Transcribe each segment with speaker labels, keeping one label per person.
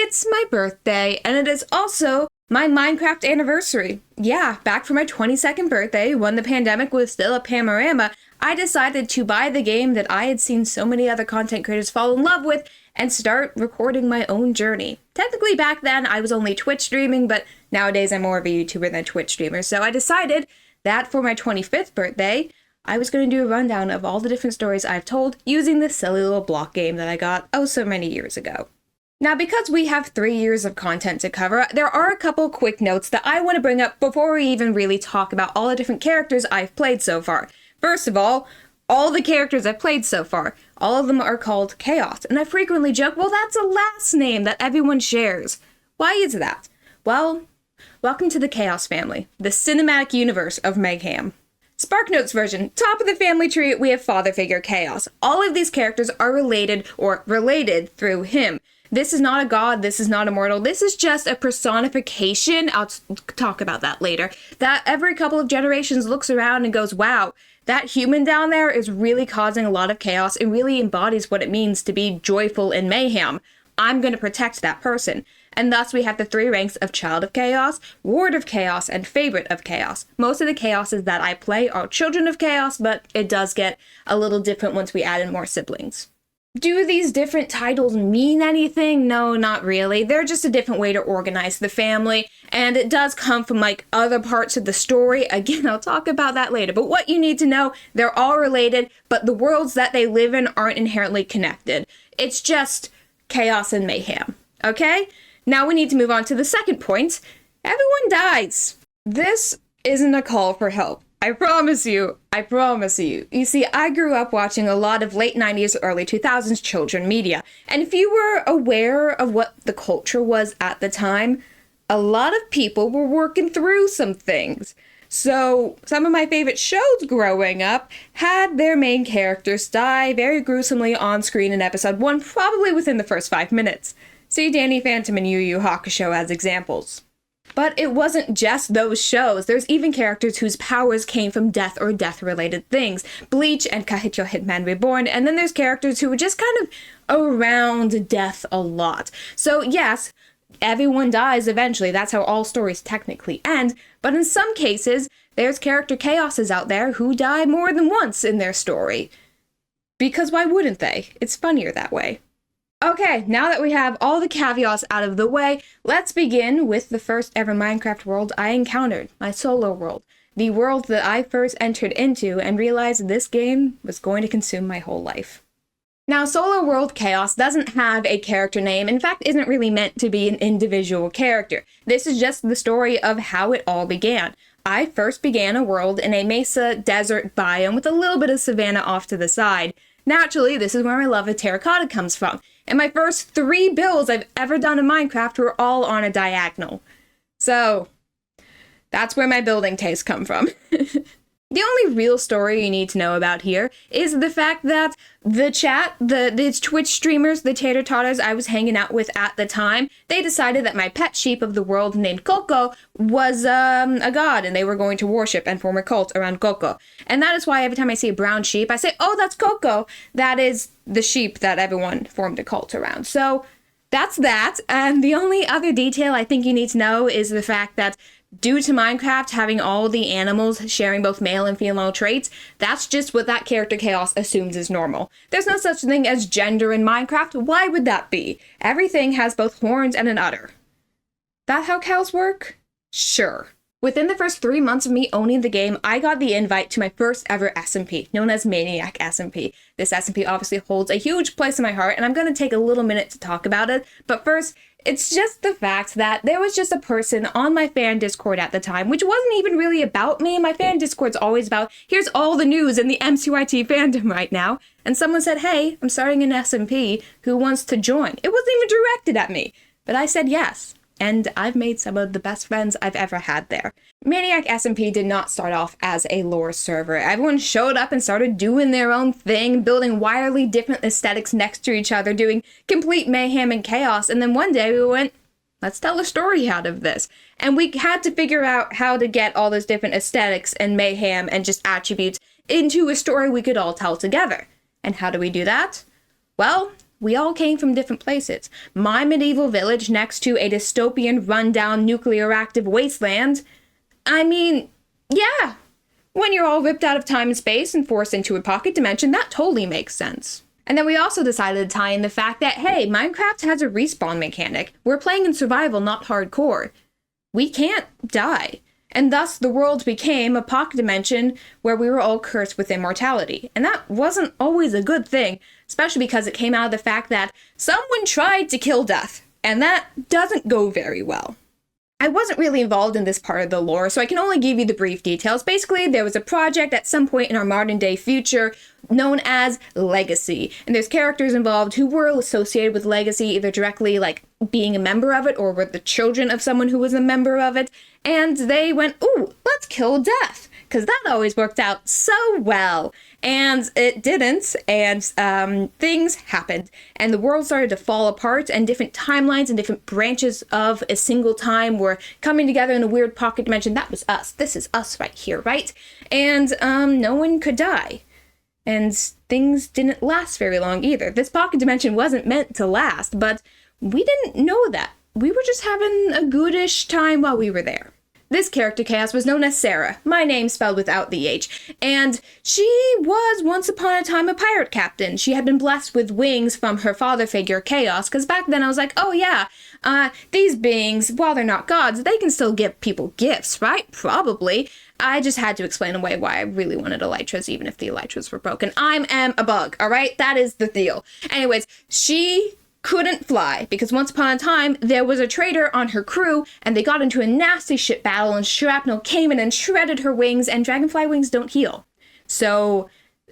Speaker 1: It's my birthday, and it is also my Minecraft anniversary. Yeah, back for my 22nd birthday, when the pandemic was still a panorama, I decided to buy the game that I had seen so many other content creators fall in love with and start recording my own journey. Technically back then, I was only Twitch streaming, but nowadays I'm more of a YouTuber than a Twitch streamer, so I decided that for my 25th birthday, I was going to do a rundown of all the different stories I've told using this silly little block game that I got oh so many years ago. Now, because we have 3 years of content to cover, there are a couple quick notes that I want to bring up before we even really talk about all the different characters I've played so far. First of all the characters I've played so far, all of them are called Chaos, and I frequently joke, well, that's a last name that everyone shares. Why is that? Well, welcome to the Chaos family, the cinematic universe of Mayhem. SparkNotes version, top of the family tree, we have father figure Chaos. All of these characters are related through him. This is not a god, this is not immortal, this is just a personification, I'll talk about that later, that every couple of generations looks around and goes, wow, that human down there is really causing a lot of chaos and really embodies what it means to be joyful in mayhem. I'm going to protect that person. And thus we have the 3 ranks of Child of Chaos, Ward of Chaos, and Favorite of Chaos. Most of the Chaoses that I play are Children of Chaos, but it does get a little different once we add in more siblings. Do these different titles mean anything? No, not really. They're just a different way to organize the family, and it does come from, other parts of the story. Again, I'll talk about that later, but what you need to know, they're all related, but the worlds that they live in aren't inherently connected. It's just chaos and mayhem, okay? Now we need to move on to the second point. Everyone dies. This isn't a call for help. I promise you. You see, I grew up watching a lot of late 90s, early 2000s children media, and if you were aware of what the culture was at the time, a lot of people were working through some things. So, some of my favorite shows growing up had their main characters die very gruesomely on screen in episode 1, probably within the first 5 minutes. See Danny Phantom and Yu Yu Hakusho as examples. But it wasn't just those shows. There's even characters whose powers came from death or death-related things. Bleach and Kahityo Hitman Reborn, and then there's characters who were just kind of around death a lot. So yes, everyone dies eventually. That's how all stories technically end. But in some cases, there's character chaoses out there who die more than once in their story. Because why wouldn't they? It's funnier that way. Okay, now that we have all the caveats out of the way, let's begin with the first ever Minecraft world I encountered, my solo world. The world that I first entered into and realized this game was going to consume my whole life. Now, Solo World Chaos doesn't have a character name, in fact isn't really meant to be an individual character. This is just the story of how it all began. I first began a world in a mesa desert biome with a little bit of savanna off to the side. Naturally, this is where my love of terracotta comes from. And my first 3 builds I've ever done in Minecraft were all on a diagonal. So, that's where my building tastes come from. The only real story you need to know about here is the fact that the chat, the Twitch streamers, the tater totters I was hanging out with at the time, they decided that my pet sheep of the world named Coco was a god, and they were going to worship and form a cult around Coco. And that is why every time I see a brown sheep, I say, oh, that's Coco. That is the sheep that everyone formed a cult around. So that's that. And the only other detail I think you need to know is the fact that due to Minecraft having all the animals sharing both male and female traits, that's just what that character Chaos assumes is normal. There's no such thing as gender in Minecraft. Why would that be? Everything has both horns and an udder. That how cows work? Sure. Within the first 3 months of me owning the game, I got the invite to my first ever SMP, known as Maniac SMP. This SMP obviously holds a huge place in my heart, and I'm going to take a little minute to talk about it, but first, it's just the fact that there was just a person on my fan Discord at the time, which wasn't even really about me. My fan Discord's always about, here's all the news in the MCYT fandom right now. And someone said, hey, I'm starting an SMP, who wants to join? It wasn't even directed at me, but I said yes. And I've made some of the best friends I've ever had there. Maniac SMP did not start off as a lore server. Everyone showed up and started doing their own thing, building wildly different aesthetics next to each other, doing complete mayhem and chaos, and then one day we went, let's tell a story out of this. And we had to figure out how to get all those different aesthetics and mayhem and just attributes into a story we could all tell together. And how do we do that? Well, We all came from different places. My medieval village next to a dystopian, rundown, nuclear-active wasteland. I mean, yeah. When you're all ripped out of time and space and forced into a pocket dimension, that totally makes sense. And then we also decided to tie in the fact that, hey, Minecraft has a respawn mechanic. We're playing in survival, not hardcore. We can't die. And thus, the world became a pocket dimension where we were all cursed with immortality. And that wasn't always a good thing, especially because it came out of the fact that someone tried to kill death. And that doesn't go very well. I wasn't really involved in this part of the lore, so I can only give you the brief details. Basically, there was a project at some point in our modern-day future known as Legacy. And there's characters involved who were associated with Legacy, either directly, like, being a member of it, or were the children of someone who was a member of it. And they went, ooh, let's kill death, because that always worked out so well. And it didn't, and things happened. And the world started to fall apart, and different timelines and different branches of a single time were coming together in a weird pocket dimension. That was us. This is us right here, right? And no one could die. And things didn't last very long either. This pocket dimension wasn't meant to last, but we didn't know that. We were just having a goodish time while we were there. This character Chaos was known as Sara, my name spelled without the H, and she was once upon a time a pirate captain. She had been blessed with wings from her father figure Chaos, because back then I was like, oh yeah, these beings, while they're not gods, they can still give people gifts, right? Probably. I just had to explain away why I really wanted elytras, even if the elytras were broken. I am a bug, alright? That is the deal. Anyways, she couldn't fly, because once upon a time, there was a traitor on her crew, and they got into a nasty ship battle, and shrapnel came in and shredded her wings, and dragonfly wings don't heal. So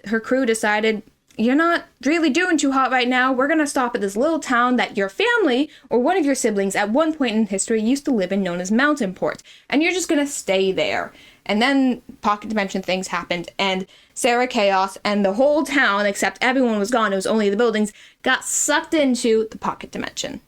Speaker 1: her crew decided, you're not really doing too hot right now, we're gonna stop at this little town that your family, or one of your siblings, at one point in history used to live in, known as Mountainport, and you're just gonna stay there. And then pocket dimension things happened, and Sara Chaos and the whole town, except everyone was gone, it was only the buildings, got sucked into the pocket dimension.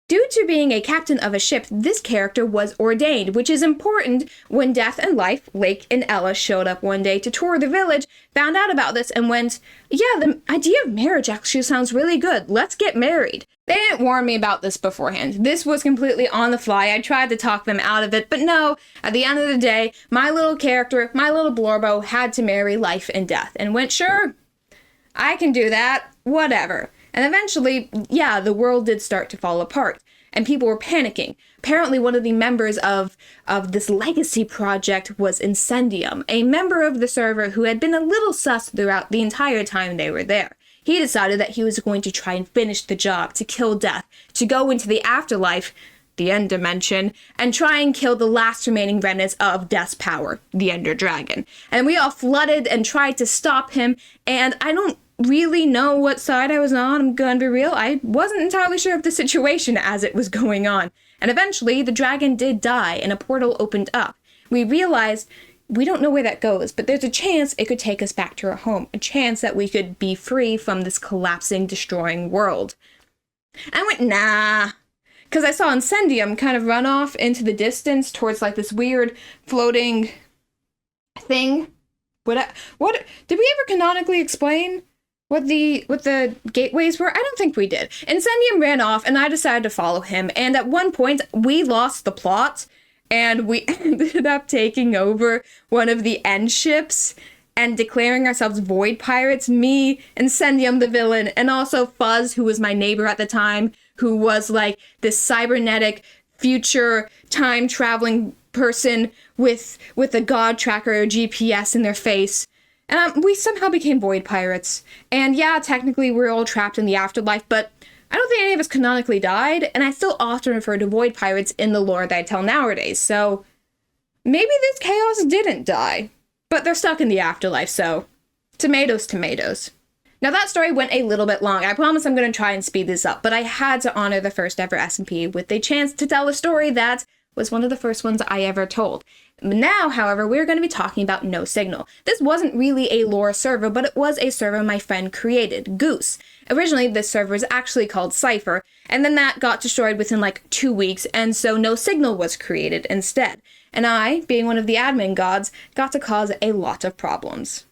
Speaker 1: Due to being a captain of a ship, this character was ordained, which is important when Death and Life, Lake, and Ella showed up one day to tour the village, found out about this, and went, yeah, the idea of marriage actually sounds really good. Let's get married. They didn't warn me about this beforehand. This was completely on the fly. I tried to talk them out of it, but no, at the end of the day, my little character, my little Blorbo, had to marry Life and Death, and went, sure, I can do that, whatever. And eventually, yeah, the world did start to fall apart, and people were panicking. Apparently, one of the members of this legacy project was Incendium, a member of the server who had been a little sus throughout the entire time they were there. He decided that he was going to try and finish the job, to kill Death, to go into the afterlife, the end dimension, and try and kill the last remaining remnants of Death's power, the Ender Dragon. And we all flooded and tried to stop him, and I don't really know what side I was on, I'm gonna be real. I wasn't entirely sure of the situation as it was going on. And eventually, the dragon did die, and a portal opened up. We realized we don't know where that goes, but there's a chance it could take us back to our home. A chance that we could be free from this collapsing, destroying world. I went, nah. Because I saw Incendium kind of run off into the distance towards like this weird floating thing. What did we ever canonically explain what the gateways were? I don't think we did. Incendium ran off, and I decided to follow him, and at one point, we lost the plot, and we ended up taking over one of the end ships, and declaring ourselves Void Pirates, me, Incendium the villain, and also Fuzz, who was my neighbor at the time, who was like this cybernetic, future, time-traveling person with a god tracker or GPS in their face. We somehow became Void Pirates. And yeah, technically we're all trapped in the afterlife, but I don't think any of us canonically died, and I still often refer to Void Pirates in the lore that I tell nowadays, so maybe this Chaos didn't die. But they're stuck in the afterlife, so tomatoes, tomatoes. Now that story went a little bit long. I promise I'm going to try and speed this up, but I had to honor the first ever SMP with a chance to tell a story that was one of the first ones I ever told. Now, however, we're going to be talking about No Signal. This wasn't really a lore server, but it was a server my friend created, Goose. Originally, this server was actually called Cypher, and then that got destroyed within like 2 weeks, and so No Signal was created instead. And I, being one of the admin gods, got to cause a lot of problems.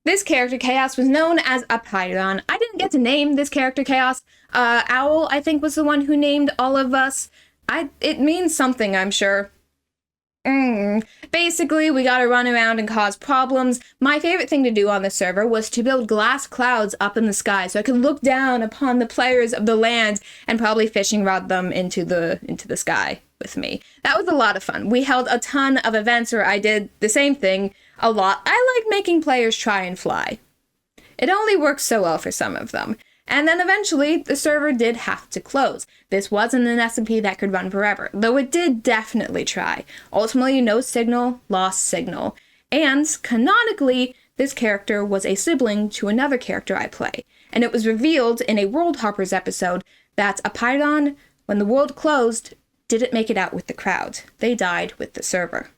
Speaker 1: This character Chaos was known as Apeiron. I didn't get to name this character Chaos. Owl, I think, was the one who named all of us. It means something, I'm sure. Basically, we gotta run around and cause problems. My favorite thing to do on the server was to build glass clouds up in the sky so I could look down upon the players of the land and probably fishing rod them into the sky with me. That was a lot of fun. We held a ton of events where I did the same thing a lot. I like making players try and fly. It only works so well for some of them. And then eventually, the server did have to close. This wasn't an SMP that could run forever, though it did definitely try. Ultimately, no signal, lost signal. And, canonically, this character was a sibling to another character I play. And it was revealed in a World Hoppers episode that Apeiron, when the world closed, didn't make it out with the crowd. They died with the server.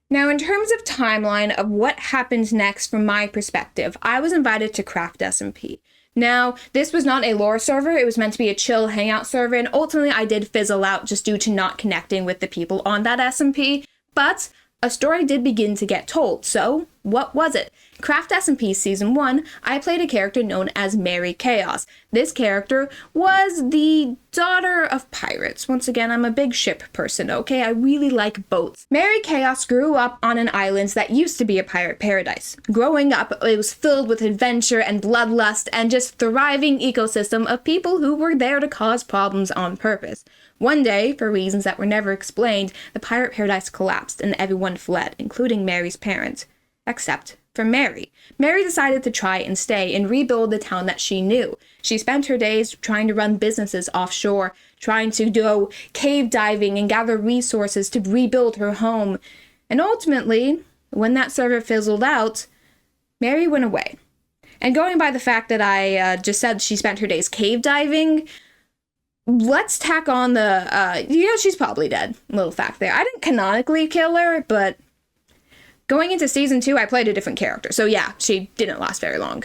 Speaker 1: Now, in terms of timeline of what happened next from my perspective, I was invited to Craft SMP. Now, this was not a lore server, it was meant to be a chill hangout server, and ultimately I did fizzle out just due to not connecting with the people on that SMP, but a story did begin to get told. So, what was it? Craft SMP Season 1, I played a character known as Mary Chaos. This character was the daughter of pirates. Once again, I'm a big ship person, okay? I really like boats. Mary Chaos grew up on an island that used to be a pirate paradise. Growing up, it was filled with adventure and bloodlust and just thriving ecosystem of people who were there to cause problems on purpose. One day, for reasons that were never explained, the pirate paradise collapsed and everyone fled, including Mary's parents. Except for Mary. Mary decided to try and stay and rebuild the town that she knew. She spent her days trying to run businesses offshore, trying to go cave diving and gather resources to rebuild her home. And ultimately, when that server fizzled out, Mary went away. And going by the fact that I just said she spent her days cave diving, let's tack on the, she's probably dead. Little fact there. I didn't canonically kill her, but going into Season 2, I played a different character. So yeah, she didn't last very long.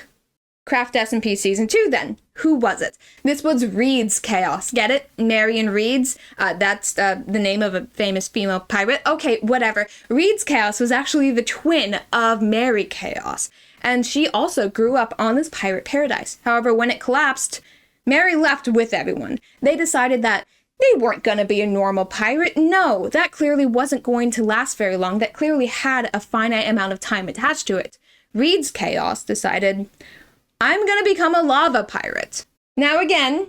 Speaker 1: Craft SMP Season 2 then. Who was it? This was ssChaos. Get it? Marion Reeds. That's the name of a famous female pirate. Okay, whatever. ssChaos was actually the twin of Mary Chaos. And she also grew up on this pirate paradise. However, when it collapsed, Mary left with everyone. They decided that they weren't going to be a normal pirate. No, that clearly wasn't going to last very long. That clearly had a finite amount of time attached to it. ssChaos decided, I'm going to become a lava pirate. Now again,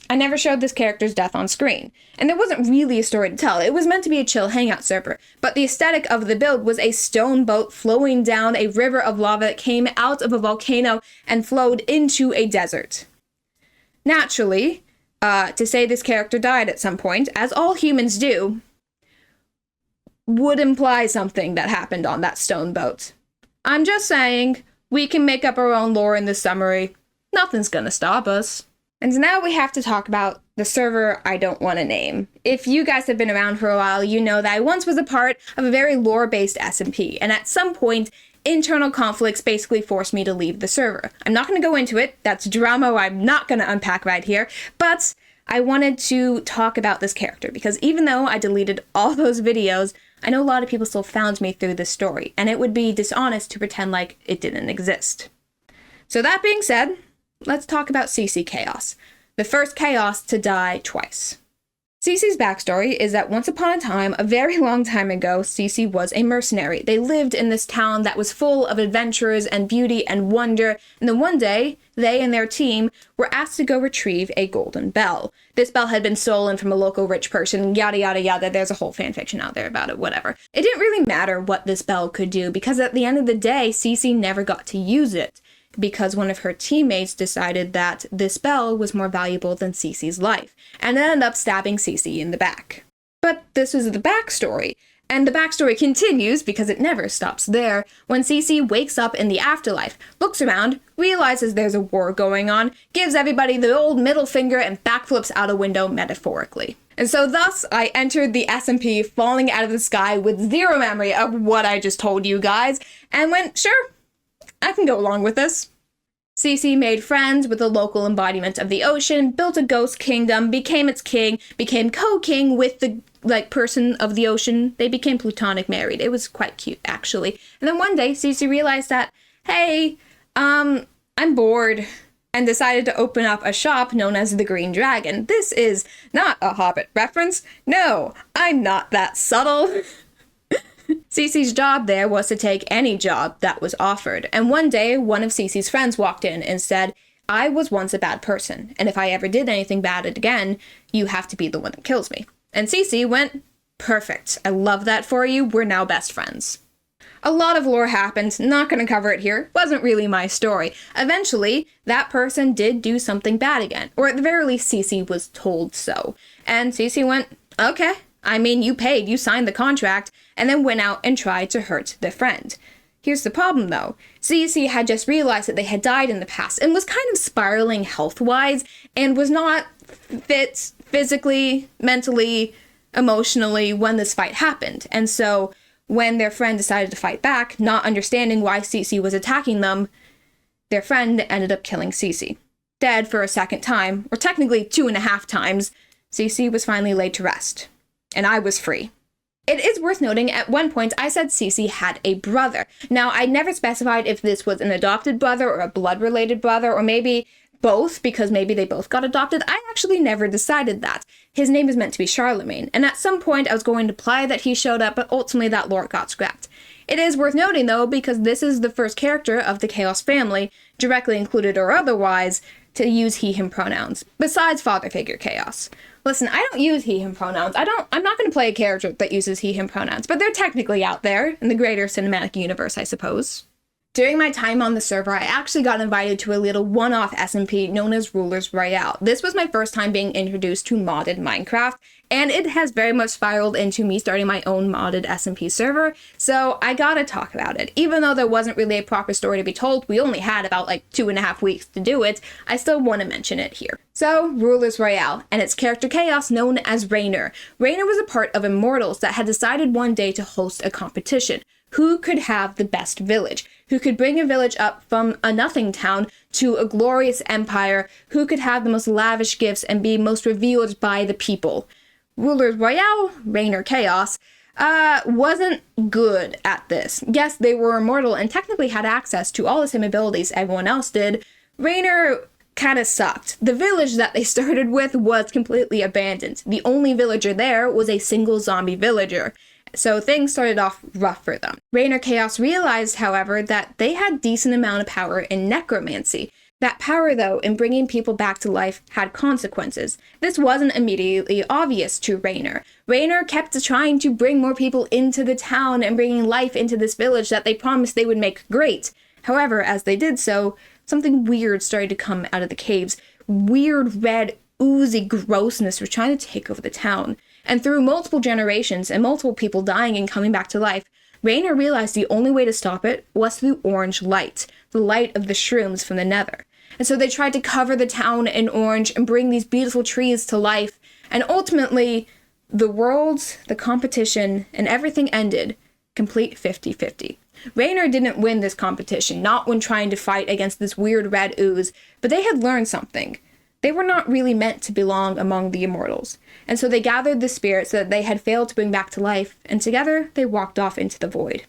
Speaker 1: I never showed this character's death on screen. And there wasn't really a story to tell. It was meant to be a chill hangout server. But the aesthetic of the build was a stone boat flowing down a river of lava that came out of a volcano and flowed into a desert. Naturally, to say this character died at some point, as all humans do, would imply something that happened on that stone boat. I'm just saying, we can make up our own lore in this summary. Nothing's gonna stop us. And now we have to talk about the server I don't want to name. If you guys have been around for a while, you know that I once was a part of a very lore-based SMP, and at some point, internal conflicts basically forced me to leave the server. I'm not going to go into it. That's drama I'm not going to unpack right here. But I wanted to talk about this character because even though I deleted all those videos, I know a lot of people still found me through this story, and it would be dishonest to pretend like it didn't exist. So that being said, let's talk about ssChaos, the first chaos to die twice. Ceci's backstory is that once upon a time, a very long time ago, Ceci was a mercenary. They lived in this town that was full of adventurers and beauty and wonder, and then one day, they and their team were asked to go retrieve a golden bell. This bell had been stolen from a local rich person, yada yada yada, there's a whole fanfiction out there about it, whatever. It didn't really matter what this bell could do, because at the end of the day, Ceci never got to use it, because one of her teammates decided that this bell was more valuable than Ceci's life, and ended up stabbing Ceci in the back. But this is the backstory, and the backstory continues, because it never stops there, when Ceci wakes up in the afterlife, looks around, realizes there's a war going on, gives everybody the old middle finger, and backflips out a window metaphorically. And so thus, I entered the SMP falling out of the sky with zero memory of what I just told you guys, and went, sure, I can go along with this. Ceci made friends with the local embodiment of the ocean, built a ghost kingdom, became its king, became co-king with the person of the ocean. They became platonic married. It was quite cute, actually. And then one day, Ceci realized that, hey, I'm bored. and decided to open up a shop known as the Green Dragon. This is not a Hobbit reference. No, I'm not that subtle. Ceci's job there was to take any job that was offered, and one day one of Ceci's friends walked in and said, I was once a bad person, and if I ever did anything bad again, you have to be the one that kills me. And Ceci went, perfect, I love that for you, we're now best friends. A lot of lore happened, not gonna cover it here, wasn't really my story. Eventually, that person did do something bad again, or at the very least Ceci was told so. And Ceci went, okay, I mean, you paid, you signed the contract, and then went out and tried to hurt the friend. Here's the problem though. Ceci had just realized that they had died in the past and was kind of spiraling health-wise and was not fit physically, mentally, emotionally when this fight happened. And so when their friend decided to fight back, not understanding why Ceci was attacking them, their friend ended up killing Ceci. Dead for a second time, or technically 2.5 times, Ceci was finally laid to rest. And I was free. It is worth noting, at one point I said Ceci had a brother. Now, I never specified if this was an adopted brother or a blood-related brother, or maybe both, because maybe they both got adopted. I actually never decided that. His name is meant to be Charlemagne, and at some point I was going to imply that he showed up, but ultimately that lore got scrapped. It is worth noting, though, because this is the first character of the Chaos family, directly included or otherwise, to use he/him pronouns, besides father figure Chaos. Listen, I don't use he/him pronouns. I'm not going to play a character that uses he/him pronouns, but they're technically out there in the greater cinematic universe, I suppose. During my time on the server, I actually got invited to a little one-off SMP known as Royale. This was my first time being introduced to modded Minecraft, and it has very much spiraled into me starting my own modded SMP server, so I gotta talk about it. Even though there wasn't really a proper story to be told, we only had about 2.5 weeks to do it, I still want to mention it here. So, Royale, and its character Chaos known as Reiner. Reiner was a part of Immortals that had decided one day to host a competition. Who could have the best village? Who could bring a village up from a nothing town to a glorious empire? Who could have the most lavish gifts and be most revered by the people? Royale, Reiner Chaos, wasn't good at this. Yes, they were immortal and technically had access to all the same abilities everyone else did. Reiner kinda sucked. The village that they started with was completely abandoned. The only villager there was a single zombie villager. So things started off rough for them. Reiner Chaos realized, however, that they had decent amount of power in necromancy. That power, though, in bringing people back to life had consequences. This wasn't immediately obvious to Reiner. Reiner kept trying to bring more people into the town and bringing life into this village that they promised they would make great. However, as they did so, something weird started to come out of the caves. Weird, red, oozy grossness was trying to take over the town. And through multiple generations and multiple people dying and coming back to life, Reiner realized the only way to stop it was through orange light, the light of the shrooms from the nether. And so they tried to cover the town in orange and bring these beautiful trees to life, and ultimately, the world, the competition, and everything ended complete 50-50. Reiner didn't win this competition, not when trying to fight against this weird red ooze, but they had learned something. They were not really meant to belong among the immortals, and so they gathered the spirits that they had failed to bring back to life, and together they walked off into the void.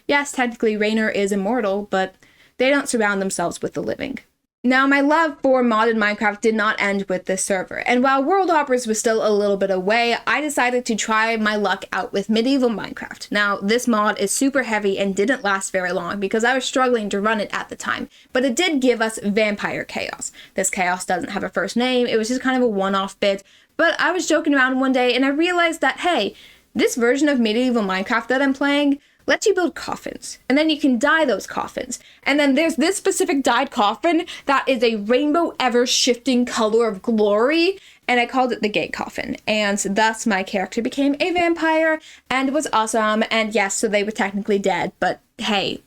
Speaker 1: Yes, technically Reiner is immortal, but they don't surround themselves with the living. Now, my love for modded Minecraft did not end with this server, and while World Hoppers was still a little bit away, I decided to try my luck out with medieval Minecraft. Now, this mod is super heavy and didn't last very long because I was struggling to run it at the time, but it did give us Vampire Chaos. This chaos doesn't have a first name, it was just kind of a one-off bit, but I was joking around one day and I realized that, hey, this version of medieval Minecraft that I'm playing lets you build coffins, and then you can dye those coffins. And then there's this specific dyed coffin that is a rainbow ever-shifting color of glory, and I called it the gate coffin. And thus my character became a vampire, and it was awesome, and yes, so they were technically dead, but hey,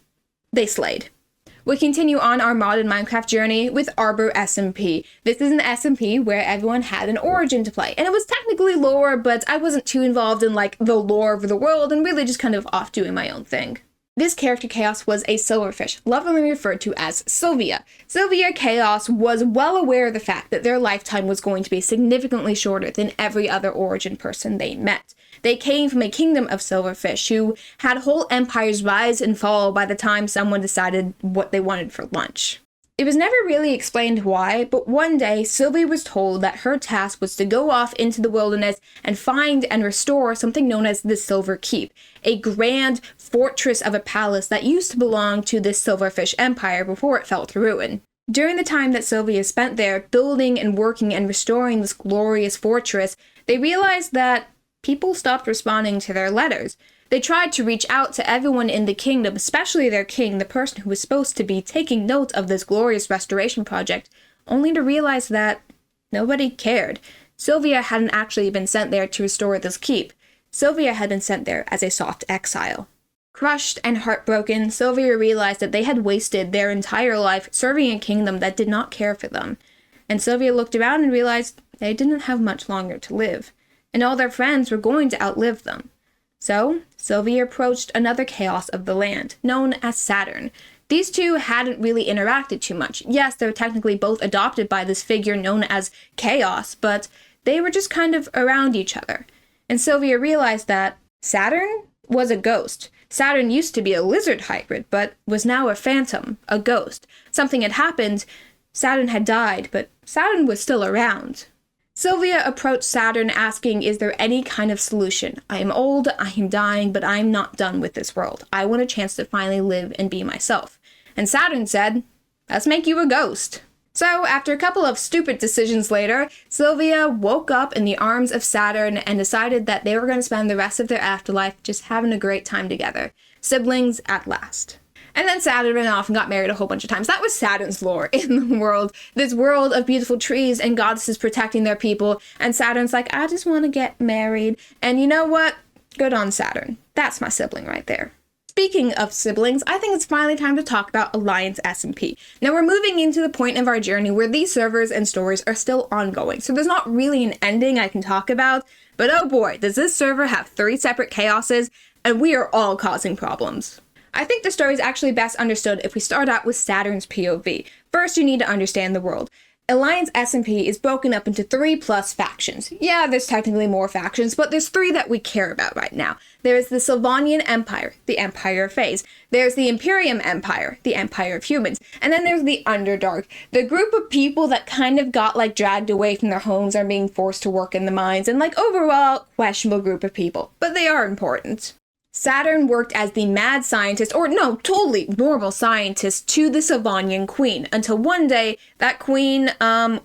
Speaker 1: they slayed. We continue on our modded Minecraft journey with Arbor SMP. This is an SMP where everyone had an origin to play, and it was technically lore, but I wasn't too involved in the lore of the world and really just kind of off doing my own thing. This character Chaos was a silverfish, lovingly referred to as Silvia. Silvia Chaos was well aware of the fact that their lifetime was going to be significantly shorter than every other origin person they met. They came from a kingdom of silverfish who had whole empires rise and fall by the time someone decided what they wanted for lunch. It was never really explained why, but one day Silvia was told that her task was to go off into the wilderness and find and restore something known as the Silver Keep, a grand fortress of a palace that used to belong to the Silverfish Empire before it fell to ruin. During the time that Silvia spent there building and working and restoring this glorious fortress, they realized that people stopped responding to their letters. They tried to reach out to everyone in the kingdom, especially their king, the person who was supposed to be taking note of this glorious restoration project, only to realize that nobody cared. Silvia hadn't actually been sent there to restore this keep. Silvia had been sent there as a soft exile. Crushed and heartbroken, Silvia realized that they had wasted their entire life serving a kingdom that did not care for them. And Silvia looked around and realized they didn't have much longer to live, and all their friends were going to outlive them. So, Silvia approached another chaos of the land, known as Saturn. These two hadn't really interacted too much. Yes, they were technically both adopted by this figure known as Chaos, but they were just kind of around each other. And Silvia realized that Saturn was a ghost. Saturn used to be a lizard hybrid, but was now a phantom, a ghost. Something had happened, Saturn had died, but Saturn was still around. Silvia approached Saturn asking, is there any kind of solution? I am old, I am dying, but I am not done with this world. I want a chance to finally live and be myself. And Saturn said, let's make you a ghost. So, after a couple of stupid decisions later, Silvia woke up in the arms of Saturn and decided that they were going to spend the rest of their afterlife just having a great time together. Siblings at last. And then Saturn ran off and got married a whole bunch of times. That was Saturn's lore in the world. This world of beautiful trees and goddesses protecting their people. And Saturn's like, I just want to get married. And you know what? Good on Saturn. That's my sibling right there. Speaking of siblings, I think it's finally time to talk about Alliance SMP. Now we're moving into the point of our journey where these servers and stories are still ongoing. So there's not really an ending I can talk about. But oh boy, does this server have 3 separate chaoses, and we are all causing problems. I think the story is actually best understood if we start out with Saturn's POV. First, you need to understand the world. Alliance SMP is broken up into 3+ factions. Yeah, there's technically more factions, but there's 3 that we care about right now. There's the Sylvanian Empire, the Empire of Fays. There's the Imperium Empire, the Empire of Humans. And then there's the Underdark, the group of people that kind of got dragged away from their homes and being forced to work in the mines, and overall questionable group of people. But they are important. Saturn worked as the mad scientist, or no, totally normal scientist, to the Sylvanian queen, until one day that queen,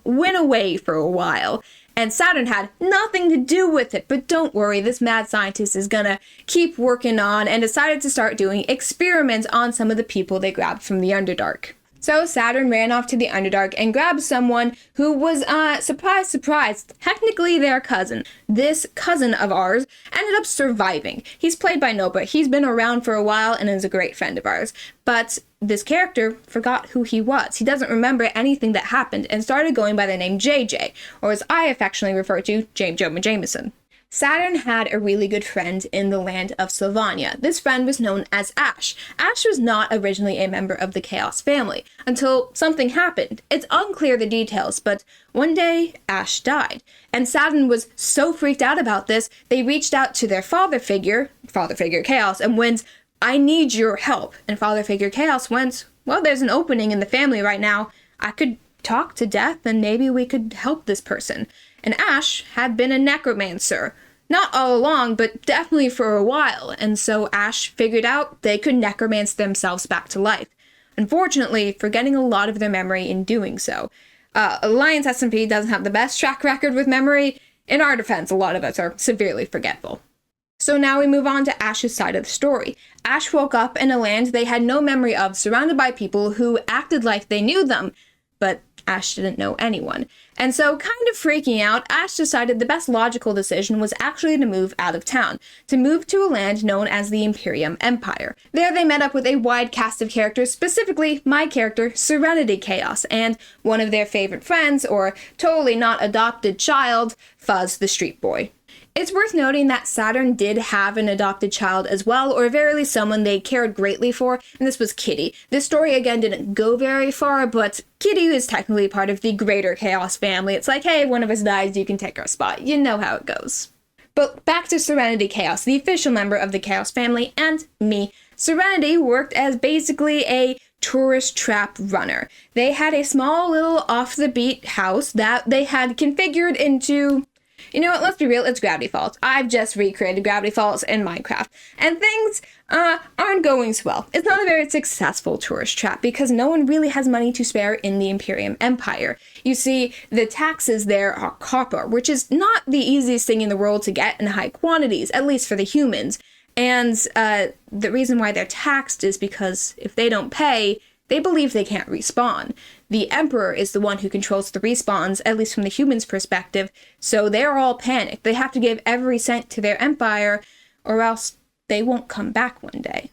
Speaker 1: went away for a while, and Saturn had nothing to do with it. But don't worry, this mad scientist is gonna keep working on, and decided to start doing experiments on some of the people they grabbed from the Underdark. So Saturn ran off to the Underdark and grabbed someone who was, surprise, surprise, technically their cousin. This cousin of ours ended up surviving. He's played by Nova. He's been around for a while and is a great friend of ours. But this character forgot who he was. He doesn't remember anything that happened and started going by the name JJ, or as I affectionately refer to, James Jonah Jameson. Saturn had a really good friend in the land of Sylvania. This friend was known as Ash. Ash was not originally a member of the Chaos family, until something happened. It's unclear the details, but one day, Ash died. And Saturn was so freaked out about this, they reached out to their father figure Chaos, and went, I need your help. And father figure Chaos went, well, there's an opening in the family right now. I could talk to death and maybe we could help this person. And Ash had been a necromancer. Not all along, but definitely for a while. And so Ash figured out they could necromance themselves back to life. Unfortunately, forgetting a lot of their memory in doing so. Alliance SMP doesn't have the best track record with memory. In our defense, a lot of us are severely forgetful. So now we move on to Ash's side of the story. Ash woke up in a land they had no memory of, surrounded by people who acted like they knew them. But Ash didn't know anyone. And so, kind of freaking out, Ash decided the best logical decision was actually to move out of town, to move to a land known as the Imperium Empire. There they met up with a wide cast of characters, specifically my character, Serenity Chaos, and one of their favorite friends, or totally not adopted child, Fuzz the Street Boy. It's worth noting that Saturn did have an adopted child as well, or very rarely someone they cared greatly for, and this was Kitty. This story again didn't go very far, but Kitty is technically part of the greater Chaos family. It's like, hey, one of us dies, you can take our spot. You know how it goes. But back to Serenity Chaos, the official member of the Chaos family, and me. Serenity worked as basically a tourist trap runner. They had a small little off-the-beat house that they had configured into... You know what, let's be real, it's Gravity Falls. I've just recreated Gravity Falls in Minecraft, and things aren't going so well. It's not a very successful tourist trap because no one really has money to spare in the Imperium Empire. You see, the taxes there are copper, which is not the easiest thing in the world to get in high quantities, at least for the humans. And the reason why they're taxed is because if they don't pay, they believe they can't respawn. The Emperor is the one who controls the respawns, at least from the humans' perspective, so they're all panicked. They have to give every cent to their empire, or else they won't come back one day.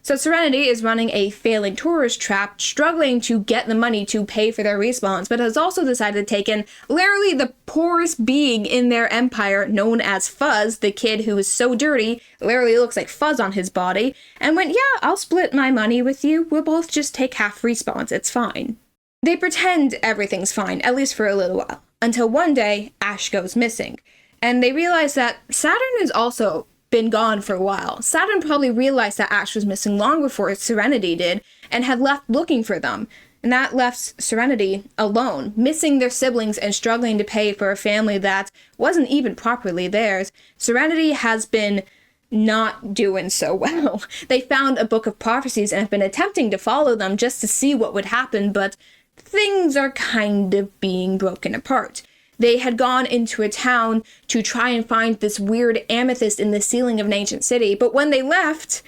Speaker 1: So Serenity is running a failing tourist trap, struggling to get the money to pay for their respawns, but has also decided to take in literally the poorest being in their empire, known as Fuzz, the kid who is so dirty, literally looks like fuzz on his body, and went, yeah, I'll split my money with you, we'll both just take half respawns, it's fine. They pretend everything's fine, at least for a little while, until one day, Ash goes missing, and they realize that Saturn has also been gone for a while. Saturn probably realized that Ash was missing long before Serenity did, and had left looking for them, and that left Serenity alone, missing their siblings and struggling to pay for a family that wasn't even properly theirs. Serenity has been not doing so well. They found a book of prophecies and have been attempting to follow them just to see what would happen, but things are kind of being broken apart. They had gone into a town to try and find this weird amethyst in the ceiling of an ancient city, but when they left,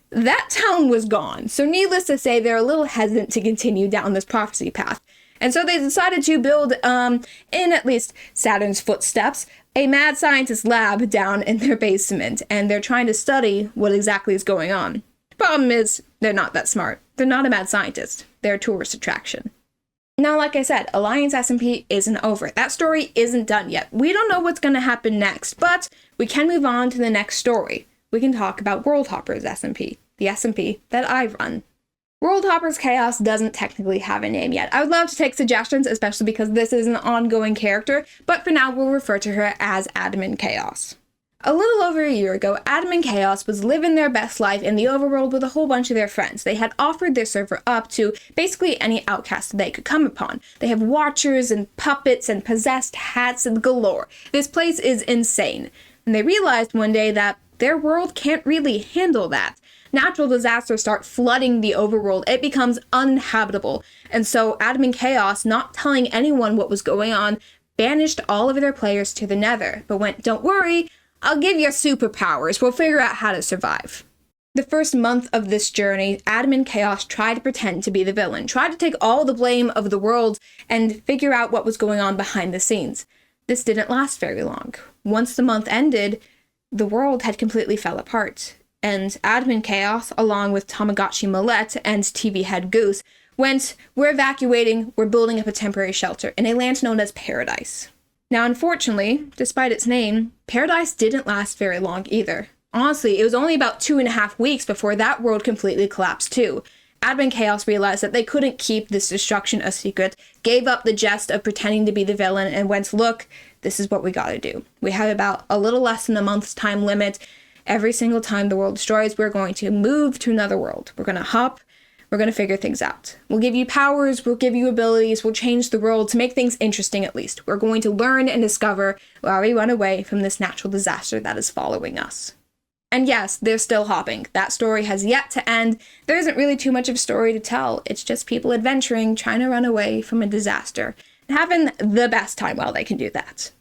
Speaker 1: that town was gone. So needless to say, they're a little hesitant to continue down this prophecy path. And so they decided to build, in at least Saturn's footsteps, a mad scientist lab down in their basement, and they're trying to study what exactly is going on. The problem is, they're not that smart. They're not a mad scientist. They're a tourist attraction. Now, like I said, Alliance SMP isn't over. That story isn't done yet. We don't know what's going to happen next, but we can move on to the next story. We can talk about World Hopper's SMP, the SMP that I run. World Hopper's Chaos doesn't technically have a name yet. I would love to take suggestions, especially because this is an ongoing character, but for now we'll refer to her as Admin Chaos. A little over a year ago, Admin Chaos was living their best life in the overworld with a whole bunch of their friends. They had offered their server up to basically any outcast they could come upon. They have watchers and puppets and possessed hats and galore. This place is insane. And they realized one day that their world can't really handle that. Natural disasters start flooding the overworld. It becomes uninhabitable. And so Admin Chaos, not telling anyone what was going on, banished all of their players to the Nether, but went, don't worry, I'll give you superpowers. We'll figure out how to survive. The first month of this journey, Admin Chaos tried to pretend to be the villain, tried to take all the blame of the world and figure out what was going on behind the scenes. This didn't last very long. Once the month ended, the world had completely fell apart, and Admin Chaos, along with Tamagotchi Millette and TV Head Goose, went, we're evacuating, we're building up a temporary shelter in a land known as Paradise. Now, unfortunately, despite its name, Paradise didn't last very long either. Honestly, it was only about 2.5 weeks before that world completely collapsed too. Admin Chaos realized that they couldn't keep this destruction a secret, gave up the jest of pretending to be the villain, and went, look, this is what we gotta do. We have about a little less than a month's time limit. Every single time the world destroys, we're going to move to another world. We're gonna hop. We're going to figure things out. We'll give you powers, we'll give you abilities, we'll change the world to make things interesting at least. We're going to learn and discover while we run away from this natural disaster that is following us. And yes, they're still hopping. That story has yet to end. There isn't really too much of a story to tell. It's just people adventuring, trying to run away from a disaster, and having the best time while they can do that.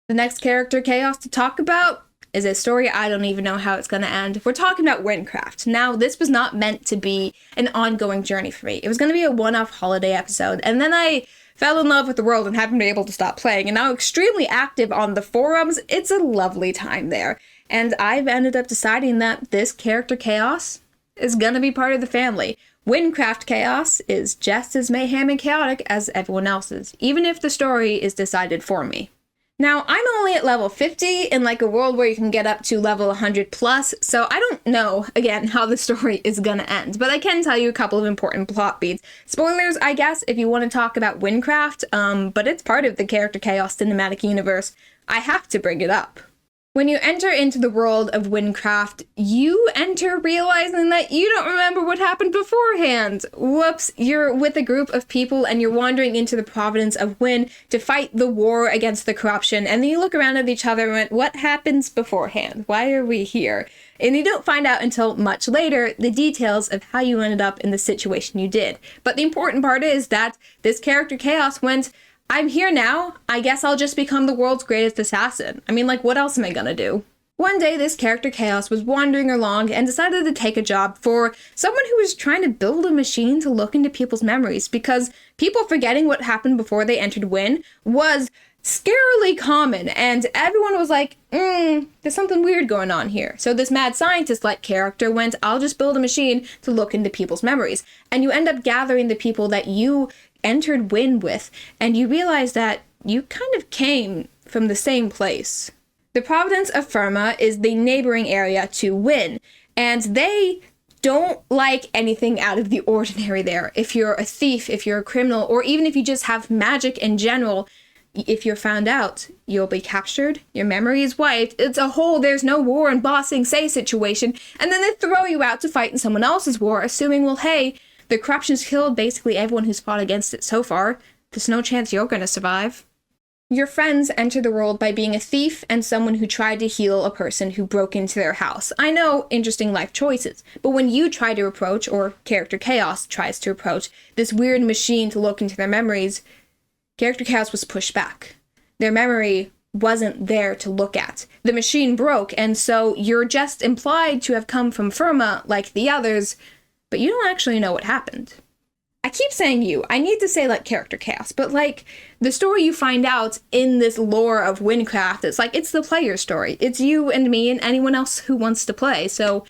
Speaker 1: The next character chaos to talk about is a story I don't even know how it's going to end. We're talking about Wynncraft. Now, this was not meant to be an ongoing journey for me. It was going to be a one-off holiday episode, and then I fell in love with the world and haven't been able to stop playing, and now extremely active on the forums. It's a lovely time there, and I've ended up deciding that this character chaos is going to be part of the family. Wynncraft Chaos is just as mayhem and chaotic as everyone else's, even if the story is decided for me. Now, I'm only at level 50 in like a world where you can get up to level 100 plus, so I don't know, again, how the story is gonna end, but I can tell you a couple of important plot beats. Spoilers, I guess, if you want to talk about Wynncraft, but it's part of the Character Chaos cinematic universe. I have to bring it up. When you enter into the world of Wynncraft, you enter realizing that you don't remember what happened beforehand. Whoops, you're with a group of people and you're wandering into the province of Wynn to fight the war against the corruption, and then you look around at each other and went, what happens beforehand? Why are we here? And you don't find out until much later the details of how you ended up in the situation you did. But the important part is that this character Chaos went, I'm here now, I guess I'll just become the world's greatest assassin. I mean, like, what else am I gonna do? One day, this character Chaos was wandering along and decided to take a job for someone who was trying to build a machine to look into people's memories, because people forgetting what happened before they entered Wynn was scarily common, and everyone was like, there's something weird going on here. So this mad scientist-like character went, I'll just build a machine to look into people's memories. And you end up gathering the people that you entered Wynn with, and you realize that you kind of came from the same place. The province of Firma is the neighboring area to Wynn, and they don't like anything out of the ordinary there. If you're a thief, if you're a criminal, or even if you just have magic in general, if you're found out, you'll be captured, your memory is wiped, it's a whole there's no war and bossing say situation, and then they throw you out to fight in someone else's war, assuming, well, hey, the corruption's killed basically everyone who's fought against it so far. There's no chance you're gonna survive. Your friends enter the world by being a thief and someone who tried to heal a person who broke into their house. I know, interesting life choices, but when you try to approach, or character Chaos tries to approach, this weird machine to look into their memories, character Chaos was pushed back. Their memory wasn't there to look at. The machine broke, and so you're just implied to have come from Firma like the others, but you don't actually know what happened. I keep saying you. I need to say, like, character Chaos, but, like, the story you find out in this lore of Wynncraft, it's like, it's the player's story. It's you and me and anyone else who wants to play, so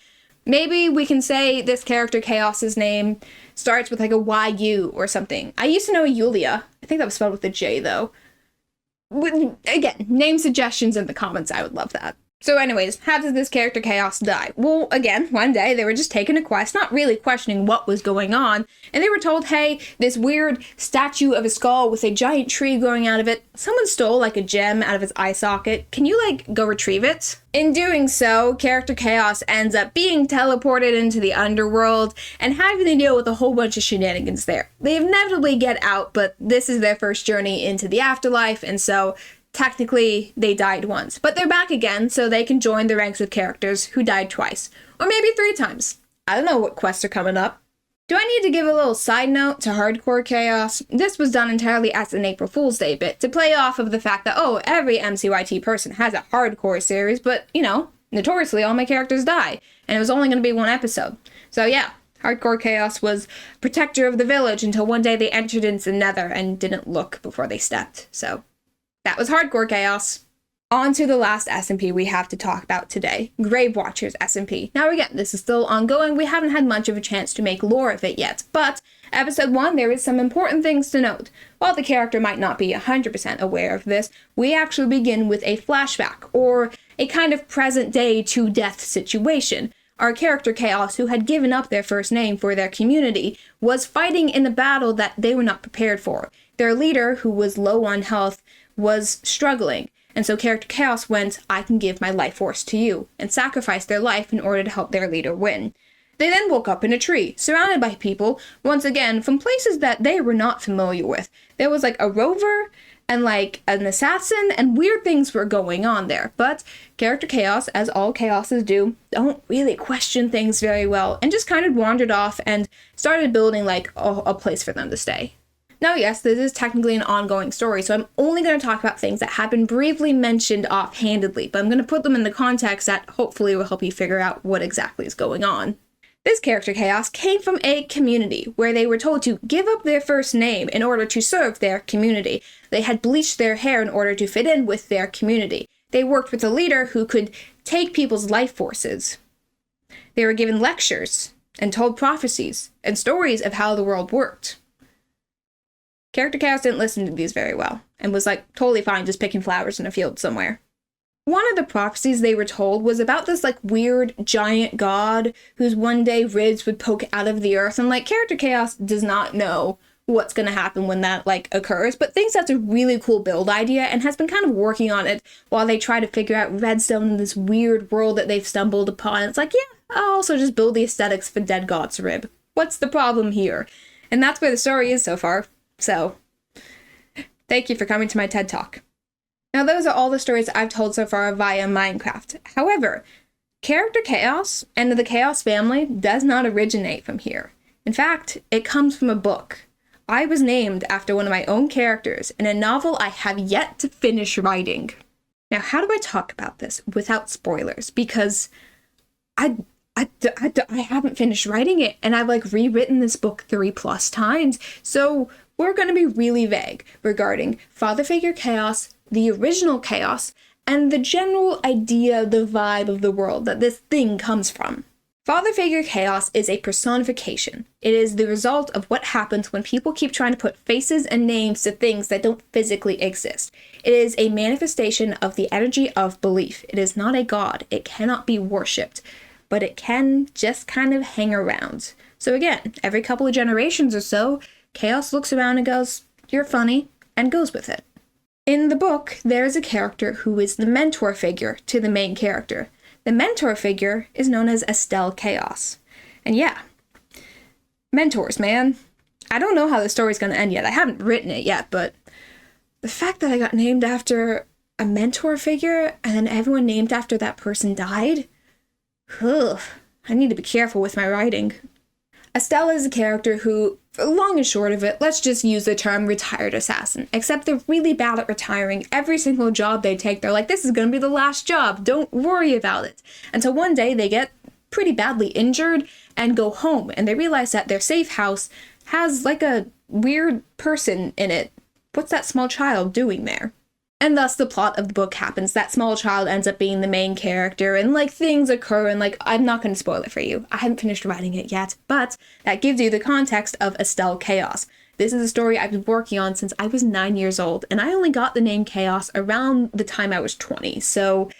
Speaker 1: maybe we can say this character Chaos's name starts with, like, a YU or something. I used to know Yulia. I think that was spelled with a J, though. Again, name suggestions in the comments. I would love that. So anyways, how does this character Chaos die? Well, again, one day they were just taking a quest, not really questioning what was going on, and they were told, hey, this weird statue of a skull with a giant tree growing out of it, someone stole, like, a gem out of its eye socket. Can you, like, go retrieve it? In doing so, character Chaos ends up being teleported into the underworld and having to deal with a whole bunch of shenanigans there. They inevitably get out, but this is their first journey into the afterlife, and so technically, they died once, but they're back again, so they can join the ranks of characters who died twice, or maybe 3 times. I don't know what quests are coming up. Do I need to give a little side note to Hardcore Chaos? This was done entirely as an April Fool's Day bit, to play off of the fact that, oh, every MCYT person has a hardcore series, but, you know, notoriously all my characters die, and it was only going to be 1 episode. So yeah, Hardcore Chaos was protector of the village until one day they entered into the Nether and didn't look before they stepped, so that was Hardcore Chaos. On to the last SMP we have to talk about today, Grave Watchers SMP. Now again, this is still ongoing, we haven't had much of a chance to make lore of it yet, but episode 1, there is some important things to note. While the character might not be 100% aware of this, we actually begin with a flashback, or a kind of present day to death situation. Our character Chaos, who had given up their first name for their community, was fighting in a battle that they were not prepared for. Their leader, who was low on health, was struggling, and so character Chaos went, I can give my life force to you, and sacrificed their life in order to help their leader win. They then woke up in a tree, surrounded by people, once again, from places that they were not familiar with. There was like a rover, and like an assassin, and weird things were going on there, but character Chaos, as all Chaoses do, don't really question things very well, and just kind of wandered off and started building like a place for them to stay. Now, yes, this is technically an ongoing story, so I'm only going to talk about things that have been briefly mentioned offhandedly, but I'm going to put them in the context that hopefully will help you figure out what exactly is going on. This character Chaos came from a community where they were told to give up their first name in order to serve their community. They had bleached their hair in order to fit in with their community. They worked with a leader who could take people's life forces. They were given lectures and told prophecies and stories of how the world worked. Character Chaos didn't listen to these very well, and was like totally fine just picking flowers in a field somewhere. One of the prophecies they were told was about this like weird giant god whose one day ribs would poke out of the earth, and like character Chaos does not know what's going to happen when that, like, occurs, but thinks that's a really cool build idea and has been kind of working on it while they try to figure out redstone in this weird world that they've stumbled upon. It's like, yeah, I'll also just build the aesthetics for Dead God's Rib. What's the problem here? And that's where the story is so far. So, thank you for coming to my TED Talk. Now, those are all the stories I've told so far via Minecraft. However, character chaos and the Chaos family does not originate from here. In fact, it comes from a book. I was named after one of my own characters in a novel I have yet to finish writing. Now, how do I talk about this without spoilers? Because I haven't finished writing it, and I've, like, rewritten this book 3+ times, so we're going to be really vague regarding father figure chaos, the original chaos, and the general idea, the vibe of the world that this thing comes from. Father figure chaos is a personification. It is the result of what happens when people keep trying to put faces and names to things that don't physically exist. It is a manifestation of the energy of belief. It is not a god. It cannot be worshipped, but it can just kind of hang around. So again, every couple of generations or so, chaos looks around and goes, "You're funny," and goes with it. In the book, there is a character who is the mentor figure to the main character. The mentor figure is known as ssChaos. And yeah, mentors, man. I don't know how the story's going to end yet. I haven't written it yet, but the fact that I got named after a mentor figure and then everyone named after that person died, ugh, I need to be careful with my writing. Estelle is a character who, long and short of it, let's just use the term retired assassin, except they're really bad at retiring. Every single job they take, they're like, this is going to be the last job, don't worry about it. Until one day they get pretty badly injured and go home, and they realize that their safe house has, like, a weird person in it. What's that small child doing there? And thus the plot of the book happens. That small child ends up being the main character, and, like, things occur, and, like, I'm not going to spoil it for you. I haven't finished writing it yet, but that gives you the context of ssChaos. This is a story I've been working on since I was 9 years old, and I only got the name Chaos around the time I was 20, so,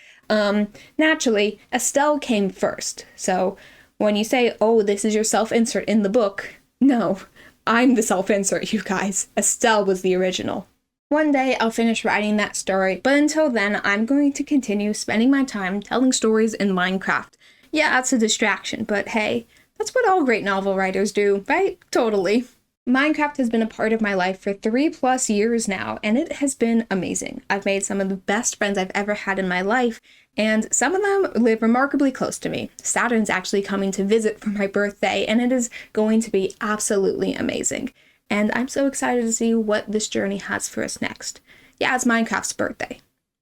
Speaker 1: naturally, Estelle came first. So, when you say, oh, this is your self-insert in the book, no, I'm the self-insert, you guys. Estelle was the original. One day I'll finish writing that story, but until then, I'm going to continue spending my time telling stories in Minecraft. Yeah, that's a distraction, but hey, that's what all great novel writers do, right? Totally. Minecraft has been a part of my life for 3+ years now, and it has been amazing. I've made some of the best friends I've ever had in my life, and some of them live remarkably close to me. Saturn's actually coming to visit for my birthday, and it is going to be absolutely amazing. And I'm so excited to see what this journey has for us next. Yeah, it's Minecraft's birthday,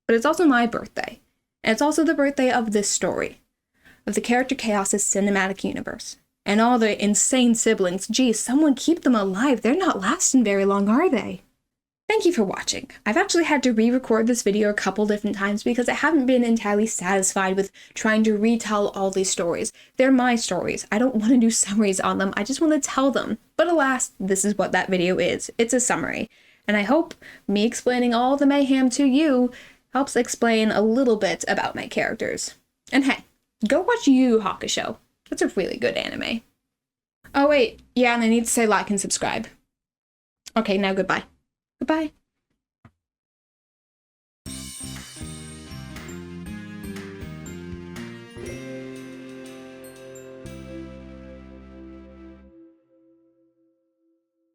Speaker 1: but it's also my birthday. And it's also the birthday of this story, of the character Chaos' cinematic universe. And all the insane siblings. Geez, someone keep them alive. They're not lasting very long, are they? Thank you for watching. I've actually had to re-record this video a couple different times because I haven't been entirely satisfied with trying to retell all these stories. They're my stories. I don't want to do summaries on them. I just want to tell them. But alas, this is what that video is. It's a summary. And I hope me explaining all the mayhem to you helps explain a little bit about my characters. And hey, go watch Yu Yu Hakusho. That's a really good anime. Oh wait, yeah, and I need to say like and subscribe. Okay, now goodbye. Goodbye.